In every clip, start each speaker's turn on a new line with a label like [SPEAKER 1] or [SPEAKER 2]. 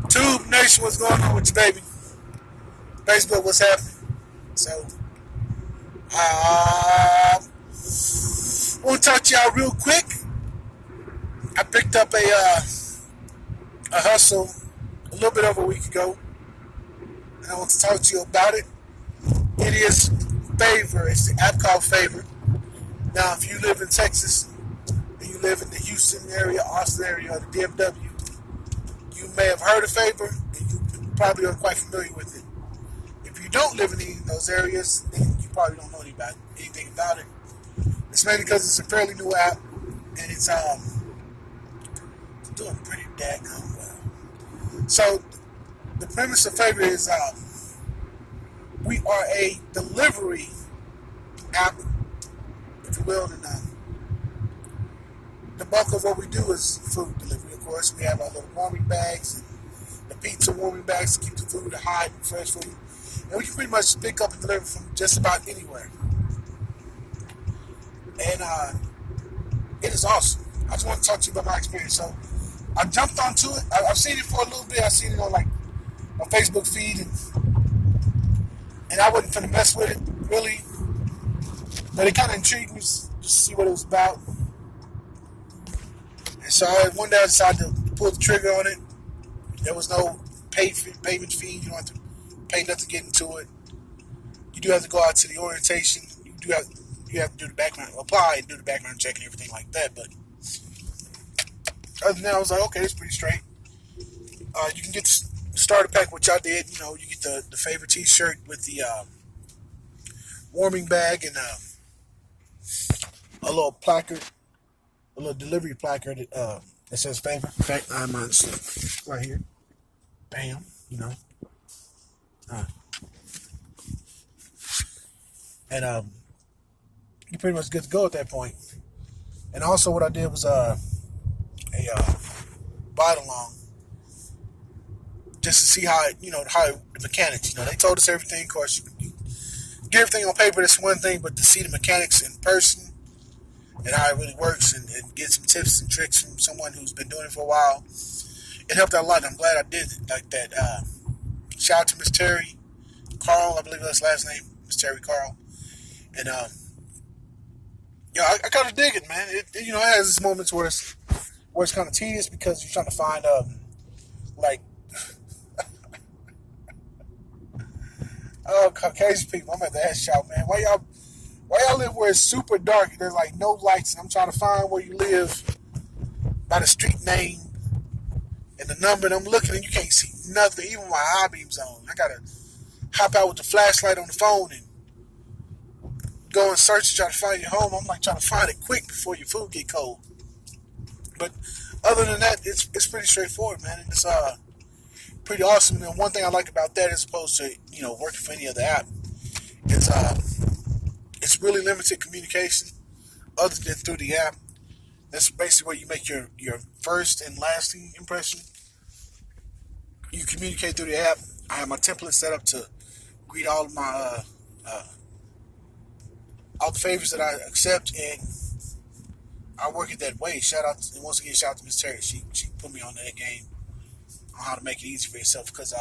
[SPEAKER 1] Tube Nation, what's going on with you, baby? Facebook, what's happening? So, I want to talk to y'all real quick. I picked up a hustle a little bit over a week ago, and I want to talk to you about it. It is Favor. It's the app called Favor. Now, if you live in Texas and you live in the Houston area, Austin area, or the DFW, you may have heard of Favor, and you probably are quite familiar with it. If you don't live in any of those areas, then you probably don't know anything about it. It's mainly because it's a fairly new app, and it's doing pretty daggone well. So the premise of Favor is we are a delivery app, if you will, and the bulk of what we do is food delivery. Of course, we have our little warming bags and the pizza warming bags to keep the food hot and fresh for you. And we can pretty much pick up and deliver from just about anywhere. And it is awesome. I just want to talk to you about my experience. So I jumped onto it. I've seen it for a little bit. I've seen it on like my Facebook feed, and I wasn't finna mess with it really, but it kind of intrigued me just to see what it was about. And so one day I decided to pull the trigger on it. There was no payment fee. You don't have to pay nothing to get into it. You do have to go out to the orientation. You have to do the background, apply and do the background check and everything like that. But other than that, I was like, okay, it's pretty straight. You can get the starter pack, which I did. You know, you get the favorite T-shirt with the warming bag and a little placard, a little delivery placard that says Favor. In fact, I'm on right here. Bam, you know. Uh, and you pretty much good to go at that point. And also, what I did was a ride along just to see how the mechanics. You know, they told us everything. Of course, you get everything on paper. That's one thing, but to see the mechanics in person and how it really works, and get some tips and tricks from someone who's been doing it for a while, it helped out a lot. And I'm glad I did it like that. Shout out to Miss Terry Carl, I believe that's his last name, Miss Terry Carl, and I kind of dig it, man. It has its moments where it's kind of tedious because you're trying to find like Caucasian people. I'm at the ask y'all, man. Why y'all live where it's super dark and there's like no lights, and I'm trying to find where you live by the street name and the number, and I'm looking and you can't see nothing, even my high beams on. I gotta hop out with the flashlight on the phone and go and search and try to find your home. I'm like trying to find it quick before your food get cold. But other than that, it's pretty straightforward, man. And it's pretty awesome. And one thing I like about that, as opposed to working for any other app, is it's really limited communication other than through the app. That's basically where you make your first and lasting impression. You communicate through the app. I have my template set up to greet all of my all the favors that I accept, and I work it that way. Once again, shout out to Miss Terry. She put me on that game on how to make it easy for yourself, because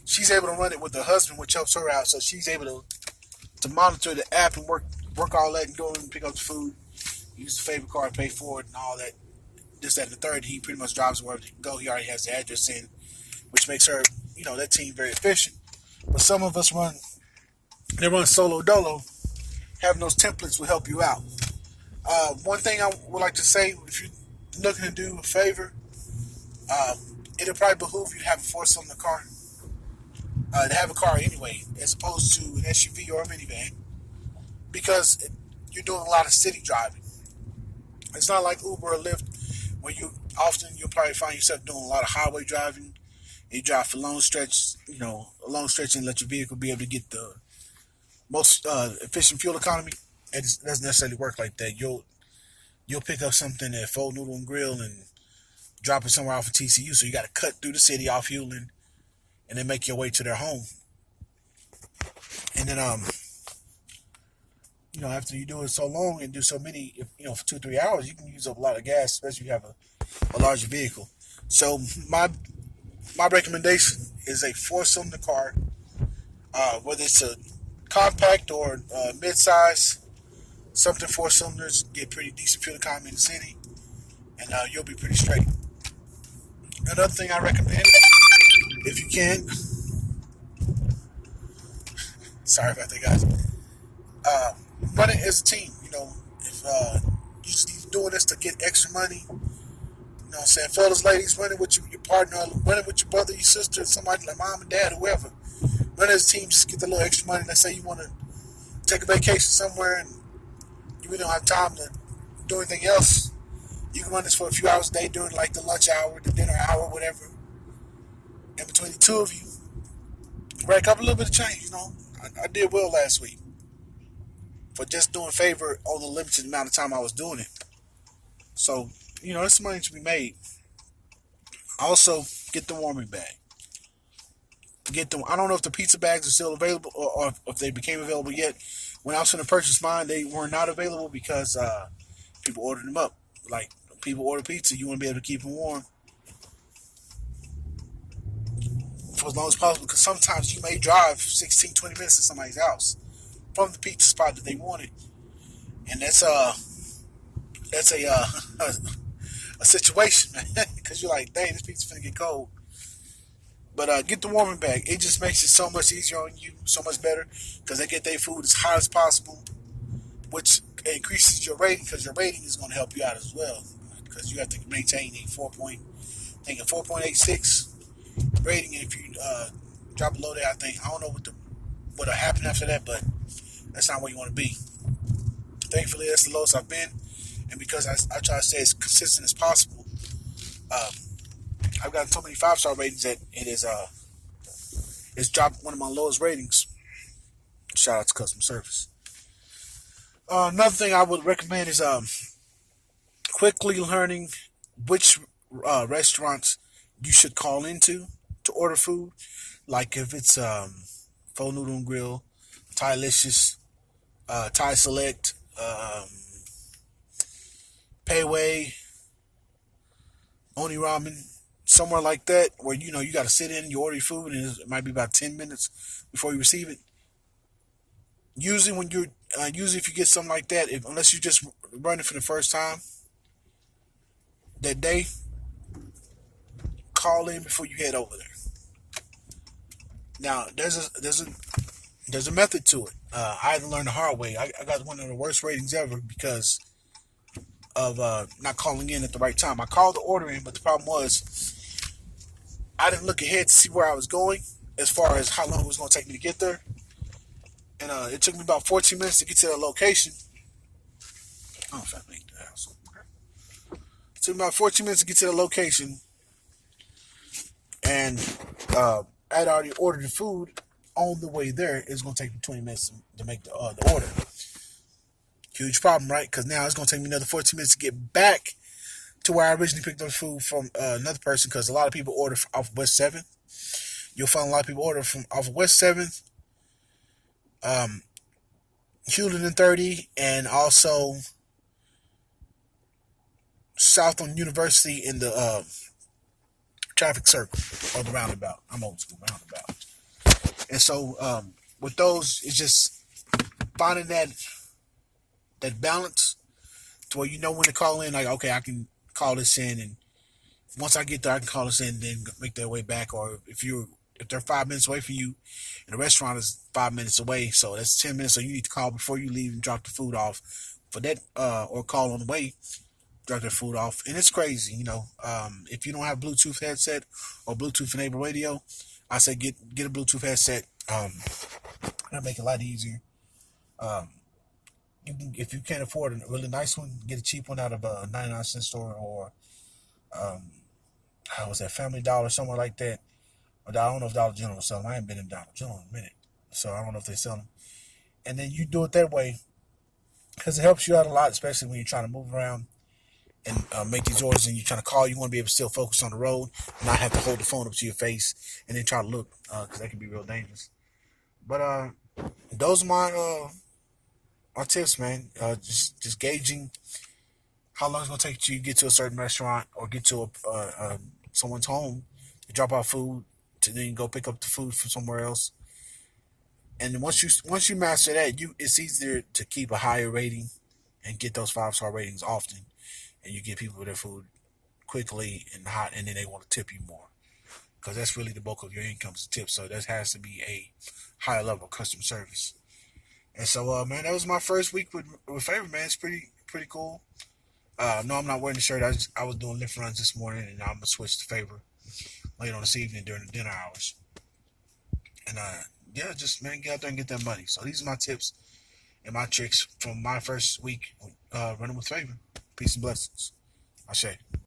[SPEAKER 1] she's able to run it with her husband, which helps her out. So she's able to monitor the app and work all that and go and pick up the food, use the favor card, pay for it, and all that. This, that, and the third. He pretty much drives wherever he can go. He already has the address in, which makes her, that team very efficient. But some of us run solo dolo. Having those templates will help you out. One thing I would like to say, if you're looking to do a favor, it'll probably behoove you to have a force on the car. To have a car anyway, as opposed to an SUV or a minivan, because you're doing a lot of city driving. It's not like Uber or Lyft, where you'll probably find yourself doing a lot of highway driving. You drive for long stretches, a long stretch, and let your vehicle be able to get the most efficient fuel economy. It doesn't necessarily work like that. You'll pick up something at Fold Noodle and Grill and drop it somewhere off of TCU. So you got to cut through the city off Hewlin and then make your way to their home. And then after you do it so long and do so many, for 2 or 3 hours, you can use up a lot of gas, especially if you have a larger vehicle. So my My recommendation is a four-cylinder car, whether it's a compact or mid-size. Something four cylinders get pretty decent fuel economy in the city, and you'll be pretty straight. Another thing I recommend, if you can, sorry about that, guys. Uh, Run it as a team. If you just doing this to get extra money, what I'm saying, fellas, ladies, running with your partner, running with your brother, your sister, somebody like mom and dad, whoever. Run as a team, just get the little extra money. Let's say you want to take a vacation somewhere and you really don't have time to do anything else. You can run this for a few hours a day during like the lunch hour, the dinner hour, whatever. And between the two of you, rack up a little bit of change. I did well last week for just doing favor on the limited amount of time I was doing it. So, there's money to be made. Also, get the warming bag. Get them. I don't know if the pizza bags are still available or if they became available yet. When I was going to purchase mine, they were not available because people ordered them up. Like, people order pizza, you want to be able to keep them warm for as long as possible, because sometimes you may drive 16, 20 minutes to somebody's house from the pizza spot that they wanted, and that's a situation, man, because you're like, dang, this pizza's finna get cold. But get the warming bag. It just makes it so much easier on you, so much better, because they get their food as hot as possible, which increases your rating, because your rating is going to help you out as well, because you have to maintain a 4.86 rating. And if you drop below that, I don't know what'll happen after that, but that's not where you want to be. Thankfully, that's the lowest I've been, and because I try to stay as consistent as possible, I've gotten so many 5-star ratings that it's dropped one of my lowest ratings. Shout out to customer service. Another thing I would recommend is quickly learning which restaurants you should call into to order food. Like if it's Pho Noodle and Grill, Thai-licious, Thai Select, Payway, Oni Ramen, somewhere like that, where you got to sit in, you order your food, and it might be about 10 minutes before you receive it. Usually, if you get something like that, unless you just running for the first time that day, call in before you head over there. Now, there's a method to it. I had to learn the hard way. I got one of the worst ratings ever because of not calling in at the right time. I called the order in, but the problem was I didn't look ahead to see where I was going as far as how long it was going to take me to get there. And it took me about 14 minutes to get to the location. I don't know if I make the house. It took me about 14 minutes to get to the location. And I had already ordered the food on the way there. It's going to take me 20 minutes to make the order. Huge problem, right? Because now it's going to take me another 14 minutes to get back to where I originally picked up food from another person, because a lot of people order off of West 7th. You'll find a lot of people order off of West 7th, Hewlett and 30, and also south on University in the traffic circle, or the roundabout. I'm old school, roundabout. And so with those, it's just finding that balance to where when to call in. Like, okay, I can call this in, and once I get there, I can call this in and then make their way back. Or if they're 5 minutes away from you, and the restaurant is 5 minutes away, so that's 10 minutes. So you need to call before you leave and drop the food off for that, or call on the way, drop their food off. And it's crazy, if you don't have Bluetooth headset or Bluetooth enabled radio, I say get a Bluetooth headset. That'll make it a lot easier. If you can't afford a really nice one, get a cheap one out of a 99-cent store, or how was that, Family Dollar, somewhere like that. Or I don't know if Dollar General is selling them. I haven't been in Dollar General in a minute, so I don't know if they sell them. And then you do it that way because it helps you out a lot, especially when you're trying to move around and make these orders, and you're trying to call. You want to be able to still focus on the road, and not have to hold the phone up to your face and then try to look, because that can be real dangerous. But those are my tips, man. Just gauging how long it's gonna take you to get to a certain restaurant or get to someone's home that drop off food to then go pick up the food from somewhere else. And then once you master that, it's easier to keep a higher rating and get those 5-star ratings often, and you get people their food quickly and hot, and then they want to tip you more because that's really the bulk of your income is tips. So that has to be a higher level of customer service. And so, man, that was my first week with Favor, man. It's pretty cool. No, I'm not wearing the shirt. I was doing lift runs this morning, and I'm gonna switch to Favor later on this evening during the dinner hours. And yeah, just man, get out there and get that money. So these are my tips and my tricks from my first week running with Favor. Peace and blessings. I say.